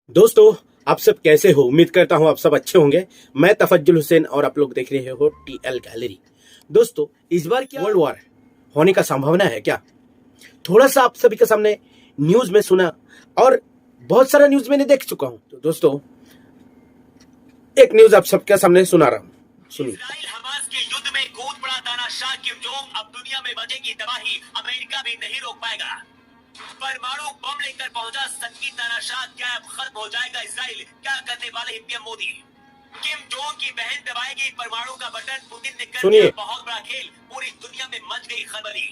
दोस्तों, आप सब कैसे हो? उम्मीद करता हूं आप सब अच्छे होंगे। मैं तफज्जुल हुसैन और आप लोग देख रहे हो टीएल गैलरी। दोस्तों, इस बार क्या वर्ल्ड वॉर होने का संभावना है क्या? थोड़ा सा आप सभी के सामने न्यूज में सुना और बहुत सारा न्यूज मैंने देख चुका हूं। तो दोस्तों, एक न्यूज आप सबके सामने सुना रहा हूं, सुनिए। इजराइल हमास के युद्ध में कूद पड़ा तानाशाह किम जोंग। अब दुनिया में मचेगी तबाही, अमेरिका भी नहीं रोक पाएगा। परमाणु बम लेकर पहुंचा सनकी तानाशाह। क्या अब खत्म हो जाएगा इजराइल? क्या करने वाले हैं पीएम मोदी? किम जोंग की बहन दबाएगी परमाणु का बटन। पुतिन ने कर दिया बहुत बड़ा खेल। पूरी दुनिया में मच गई खलबली।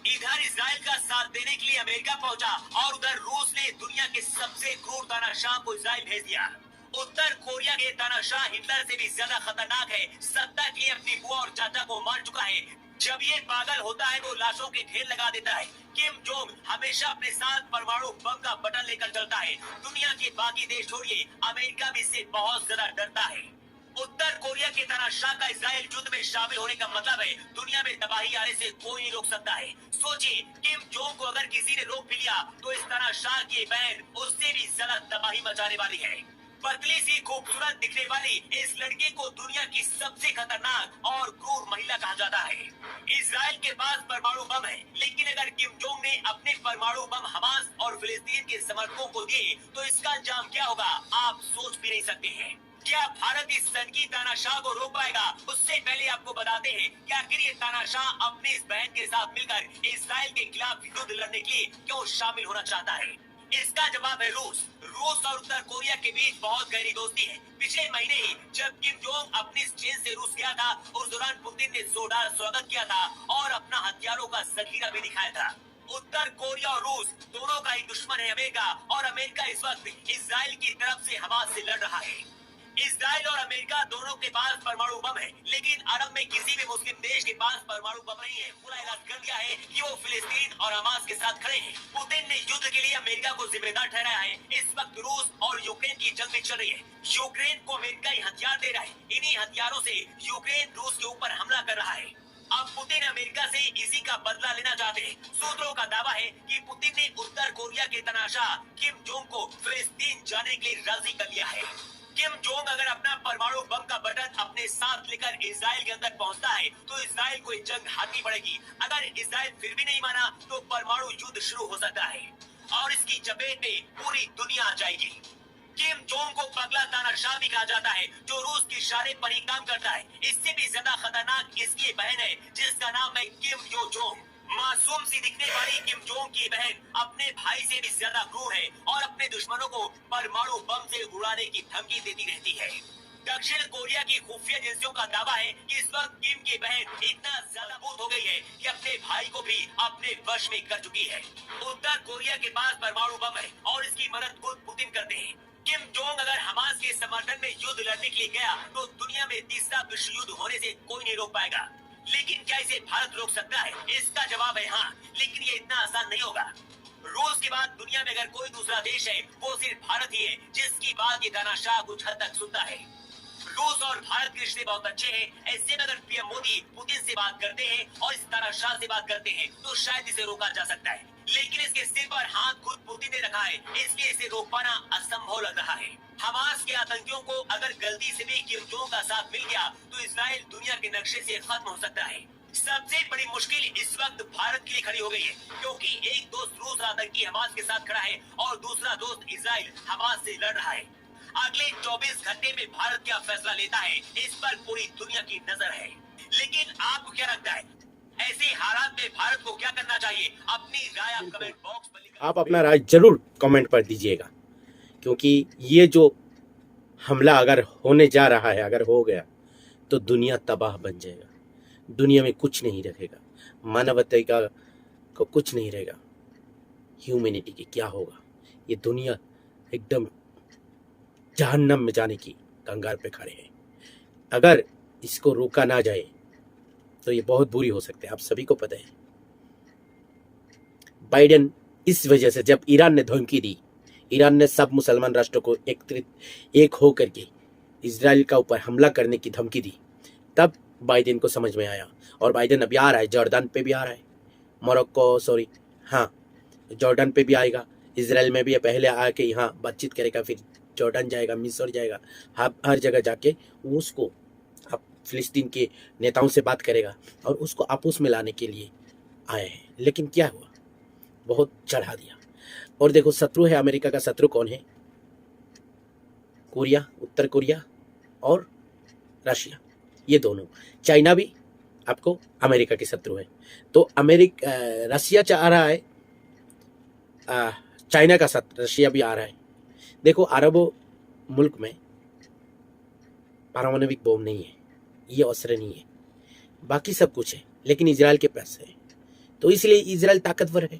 इधर इजराइल का साथ देने के लिए अमेरिका पहुंचा और उधर रूस ने दुनिया के सबसे क्रूर तानाशाह को इजराइल भेज दिया। उत्तर कोरिया के तानाशाह हिटलर से भी ज्यादा खतरनाक है। सत्ता के लिए अपनी बुआ और चाचा को मार चुका है। जब ये पागल होता है तो लाशों के ढेर लगा देता है। किम जोंग हमेशा अपने साथ परमाणु बम का बटन लेकर चलता है। दुनिया के बाकी देश छोड़िए, अमेरिका भी इससे बहुत ज्यादा डरता है। उत्तर कोरिया के तानाशाह का इजराइल युद्ध में शामिल होने का मतलब है दुनिया में तबाही आने से कोई नहीं रोक सकता है। सोचिए, किम जोंग को अगर किसी ने रोक भी लिया तो इस तानाशाह की बहन उससे भी ज्यादा तबाही मचाने वाली है। पतली सी खूबसूरत दिखने वाली इस लड़के को दुनिया की सबसे खतरनाक और क्रूर महिला कहा जाता है। इजराइल के पास परमाणु बम है, लेकिन अगर किम जोंग ने अपने परमाणु बम हमास और फिलिस्तीन के समर्थकों को दिए तो इसका अंजाम क्या होगा आप सोच भी नहीं सकते हैं। क्या भारत इस सनकी तानाशाह को रोक पाएगा? उससे पहले आपको बताते हैं कि आखिर ये तानाशाह अपनी इस बहन के साथ मिलकर इजराइल के खिलाफ युद्ध लड़ने के लिए क्यों शामिल होना चाहता है। इसका जवाब है रूस। रूस और उत्तर कोरिया के बीच बहुत गहरी दोस्ती है। पिछले महीने ही जब किम जोंग अपनी चीन से रूस गया था, उस दौरान पुतिन ने जोरदार स्वागत किया था और अपना हथियारों का जखीरा भी दिखाया था। उत्तर कोरिया और रूस दोनों का ही दुश्मन है अमेरिका, और अमेरिका इस वक्त इजराइल की तरफ से हमास से लड़ रहा है। इजराइल और अमेरिका दोनों के पास परमाणु बम है, लेकिन अरब में किसी भी मुस्लिम देश के पास परमाणु बम नहीं है। पूरा ऐलान कर दिया है कि वो फिलिस्तीन और हमास के साथ खड़े हैं। पुतिन ने युद्ध के लिए अमेरिका को जिम्मेदार ठहराया है। इस वक्त रूस और यूक्रेन की जंग भी चल रही है। यूक्रेन को अमेरिका ही हथियार दे रहा है। इन्हीं हथियारों से यूक्रेन रूस के ऊपर हमला कर रहा है। अब पुतिन अमेरिका से इसी का बदला लेना चाहते हैं। सूत्रों का दावा है कि पुतिन ने उत्तर कोरिया के तानाशाह किम जोंग को फिलिस्तीन जाने के लिए राजी कर लिया है। किम जोंग अगर अपना परमाणु बम का बटन अपने साथ लेकर इजराइल के अंदर पहुंचता है तो इजराइल को एक जंग हारनी पड़ेगी। अगर इजराइल फिर भी नहीं माना तो परमाणु युद्ध शुरू हो सकता है और इसकी चपेट में पूरी दुनिया आ जाएगी। किम जोंग को पगला तानाशाह भी कहा जाता है, जो रूस के इशारे पर ही काम करता है। इससे भी ज्यादा खतरनाक इसकी बहन है जिसका नाम है किम यो जोंग। मासूम सी दिखने वाली किम जोंग की बहन अपने भाई से भी ज्यादा क्रूर है और अपने दुश्मनों को परमाणु बम से उड़ाने की धमकी देती रहती है। दक्षिण कोरिया की खुफिया एजेंसियों का दावा है कि इस वक्त किम की बहन इतना ज्यादा भूत हो गई है कि अपने भाई को भी अपने वश में कर चुकी है। उत्तर कोरिया के पास परमाणु बम है और इसकी मदद खुद पुतिन करते हैं। किम जोंग अगर हमास के समर्थन में युद्ध लड़ने के लिए गया तो दुनिया में तीसरा विश्व युद्ध होने से कोई नहीं रोक पाएगा। लेकिन क्या इसे भारत रोक सकता है? इसका जवाब है हाँ, लेकिन ये इतना आसान नहीं होगा। रूस के बाद दुनिया में अगर कोई दूसरा देश है वो सिर्फ भारत ही है जिसकी बात ये तानाशाह कुछ हद तक सुनता है। रूस और भारत के रिश्ते बहुत अच्छे हैं। ऐसे में अगर पीएम मोदी पुतिन से बात करते हैं और इस तानाशाह से बात करते हैं तो शायद इसे रोका जा सकता है। लेकिन इसके सिर पर हाथ खुद पुतिन ने रखा है, इसलिए इसे रोक पाना असंभव लग रहा है। हमास के आतंकियों को अगर गलती से भी किम जोंग का साथ मिल गया तो इजराइल दुनिया के नक्शे से खत्म हो सकता है। सबसे बड़ी मुश्किल इस वक्त भारत के लिए खड़ी हो गई है, क्योंकि एक दोस्त रूस आतंकी हमास के साथ खड़ा है और दूसरा दोस्त इजराइल हमास से लड़ रहा है। अगले 24 घंटे में भारत क्या फैसला लेता है इस पर पूरी दुनिया की नजर है। लेकिन आपको क्या लगता है, ऐसे हालात में भारत को क्या करना चाहिए? अपनी राय आप कमेंट बॉक्स पर लिखकर आप अपना राय जरूर कमेंट पर दीजिएगा, क्योंकि ये जो हमला अगर होने जा रहा है, अगर हो गया तो दुनिया तबाह बन जाएगा। दुनिया में कुछ नहीं रहेगा, मानवता को कुछ नहीं रहेगा। ह्यूमैनिटी की क्या होगा? ये दुनिया एकदम जहन्नम में जाने की कंगार पे खड़े हैं। अगर इसको रोका ना जाए तो ये बहुत बुरी हो सकती है। आप सभी को पता है, बाइडेन इस वजह से जब ईरान ने धमकी दी, ईरान ने सब मुसलमान राष्ट्रों को एक हो करके इजराइल का ऊपर हमला करने की धमकी दी, तब बाइडेन को समझ में आया। और बाइडेन अभी आ रहा है, जॉर्डन पे भी आ रहा है, जॉर्डन पे भी आएगा, इसराइल में भी पहले आके यहाँ बातचीत करेगा, फिर जॉर्डन जाएगा, मिस्र जाएगा, हर जगह जाके वो उसको अब फिलिस्तीन के नेताओं से बात करेगा और उसको आपस में लाने के लिए आए हैं। लेकिन क्या हुआ, बहुत चढ़ा दिया। और देखो शत्रु है, अमेरिका का शत्रु कौन है? कोरिया, उत्तर कोरिया और रशिया, ये दोनों। चाइना भी आपको अमेरिका के शत्रु है। तो रशिया चाह रहा है चाइना का शत्रु, रशिया भी आ रहा है। देखो अरबों मुल्क में पारमाणविक बम नहीं है, ये अस्त्र नहीं है, बाकी सब कुछ है, लेकिन इजराइल के पास है। तो इसलिए इजराइल ताकतवर है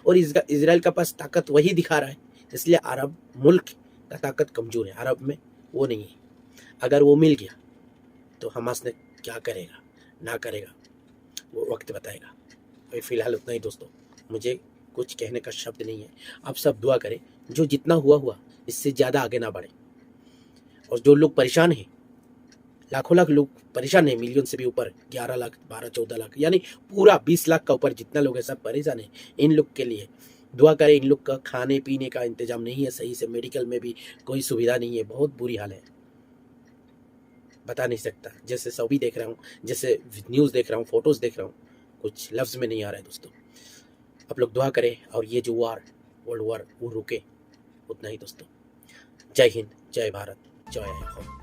और इजराइल का पास ताकत वही दिखा रहा है, इसलिए अरब मुल्क का ताकत कमजोर है, अरब में वो नहीं है। अगर वो मिल गया तो हमास ने क्या करेगा ना करेगा वो वक्त बताएगा। अभी फिलहाल उतना ही दोस्तों, मुझे कुछ कहने का शब्द नहीं है। आप सब दुआ करें, जो जितना हुआ इससे ज़्यादा आगे ना बढ़े। और जो लोग परेशान हैं, लाखों लाख लोग परेशान हैं, मिलियन से भी ऊपर, 11 लाख 12-14 लाख, यानी पूरा 20 लाख का ऊपर जितना लोग है सब परेशान हैं। इन लोग के लिए दुआ करें। इन लोग का खाने पीने का इंतजाम नहीं है सही से, मेडिकल में भी कोई सुविधा नहीं है, बहुत बुरी हाल है, बता नहीं सकता। जैसे सभी देख रहा हूँ, जैसे न्यूज़ देख रहा हूँ, फोटोज़ देख रहा हूँ, कुछ लफ्ज़ में नहीं आ रहा है दोस्तों। आप लोग दुआ करें और ये जो वर्ल्ड वार वो रुके, उतना ही दोस्तों। जय हिंद, जय भारत, जय हिंद।